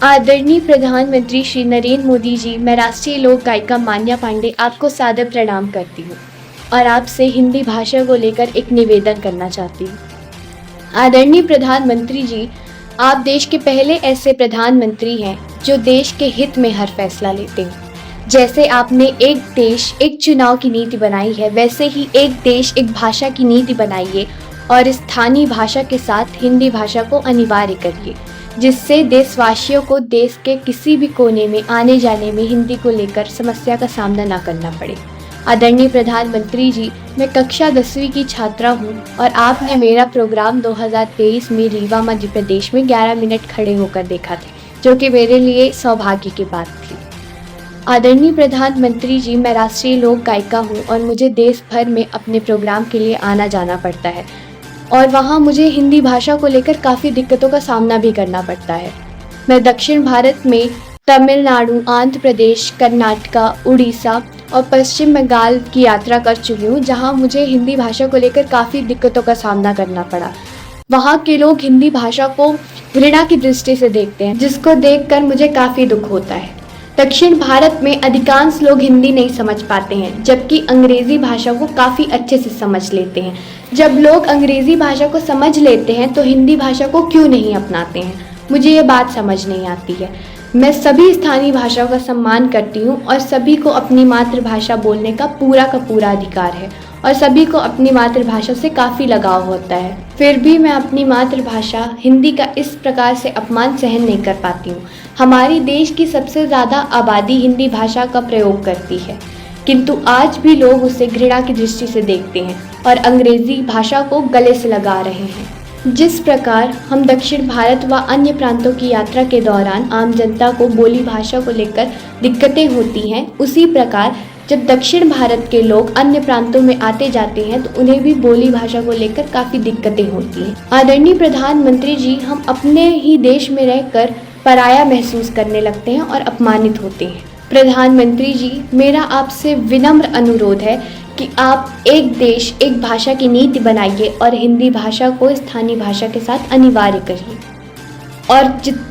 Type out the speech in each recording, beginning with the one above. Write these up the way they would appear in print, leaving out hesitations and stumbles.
आदरणीय प्रधानमंत्री श्री नरेंद्र मोदी जी, मैं राष्ट्रीय लोक गायिका मान्या पांडे आपको सादर प्रणाम करती हूँ और आपसे हिंदी भाषा को लेकर एक निवेदन करना चाहती हूँ। आदरणीय प्रधानमंत्री जी, आप देश के पहले ऐसे प्रधानमंत्री हैं जो देश के हित में हर फैसला लेते हैं। जैसे आपने एक देश एक चुनाव की नीति बनाई है, वैसे ही एक देश एक भाषा की नीति बनाइए और स्थानीय भाषा के साथ हिंदी भाषा को अनिवार्य करिए, जिससे देशवासियों को देश के किसी भी कोने में आने जाने में हिंदी को लेकर समस्या का सामना ना करना पड़े। आदरणीय प्रधानमंत्री जी, मैं कक्षा 10वीं की छात्रा हूँ और आपने मेरा प्रोग्राम 2023 में रीवा मध्य प्रदेश में 11 मिनट खड़े होकर देखा था, जो कि मेरे लिए सौभाग्य की बात थी। आदरणीय प्रधानमंत्री जी, मैं राष्ट्रीय लोक गायिका हूँ और मुझे देश भर में अपने प्रोग्राम के लिए आना जाना पड़ता है और वहाँ मुझे हिंदी भाषा को लेकर काफ़ी दिक्कतों का सामना भी करना पड़ता है। मैं दक्षिण भारत में तमिलनाडु, आंध्र प्रदेश, कर्नाटका, उड़ीसा और पश्चिम बंगाल की यात्रा कर चुकी हूँ, जहाँ मुझे हिंदी भाषा को लेकर काफ़ी दिक्कतों का सामना करना पड़ा। वहाँ के लोग हिंदी भाषा को घृणा की दृष्टि से देखते हैं, जिसको देखकर मुझे काफ़ी दुख होता है। दक्षिण भारत में अधिकांश लोग हिंदी नहीं समझ पाते हैं, जबकि अंग्रेज़ी भाषा को काफ़ी अच्छे से समझ लेते हैं। जब लोग अंग्रेज़ी भाषा को समझ लेते हैं तो हिंदी भाषा को क्यों नहीं अपनाते हैं? मुझे ये बात समझ नहीं आती है। मैं सभी स्थानीय भाषाओं का सम्मान करती हूँ और सभी को अपनी मातृभाषा बोलने का पूरा अधिकार है और सभी को अपनी मातृभाषा से काफ़ी लगाव होता है। फिर भी मैं अपनी मातृभाषा हिंदी का इस प्रकार से अपमान सहन नहीं कर पाती हूँ। हमारी देश की सबसे ज़्यादा आबादी हिंदी भाषा का प्रयोग करती है, किंतु आज भी लोग उसे घृणा की दृष्टि से देखते हैं और अंग्रेज़ी भाषा को गले से लगा रहे हैं। जिस प्रकार हम दक्षिण भारत व अन्य प्रांतों की यात्रा के दौरान आम जनता को बोली भाषा को लेकर दिक्कतें होती हैं, उसी प्रकार जब दक्षिण भारत के लोग अन्य प्रांतों में आते जाते हैं तो उन्हें भी बोली भाषा को लेकर काफ़ी दिक्कतें होती हैं। आदरणीय प्रधानमंत्री जी, हम अपने ही देश में रहकर पराया महसूस करने लगते हैं और अपमानित होते हैं। प्रधानमंत्री जी, मेरा आपसे विनम्र अनुरोध है कि आप एक देश एक भाषा की नीति बनाइए और हिंदी भाषा को स्थानीय भाषा के साथ अनिवार्य करिए और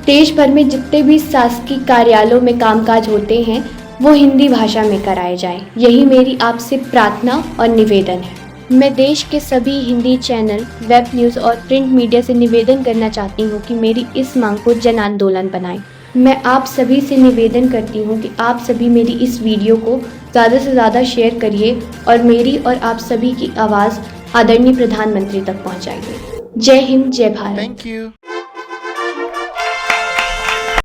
देश भर में जितने भी शासकीय कार्यालयों में कामकाज होते हैं वो हिंदी भाषा में कराए जाएं। यही मेरी आपसे प्रार्थना और निवेदन है। मैं देश के सभी हिंदी चैनल, वेब न्यूज़ और प्रिंट मीडिया से निवेदन करना चाहती हूँ कि मेरी इस मांग को जन आंदोलन बनाएं। मैं आप सभी से निवेदन करती हूँ कि आप सभी मेरी इस वीडियो को ज़्यादा से ज़्यादा शेयर करिए और मेरी और आप सभी की आवाज़ आदरणीय प्रधानमंत्री तक पहुँचाइए। जय हिंद, जय भारत। Thank you.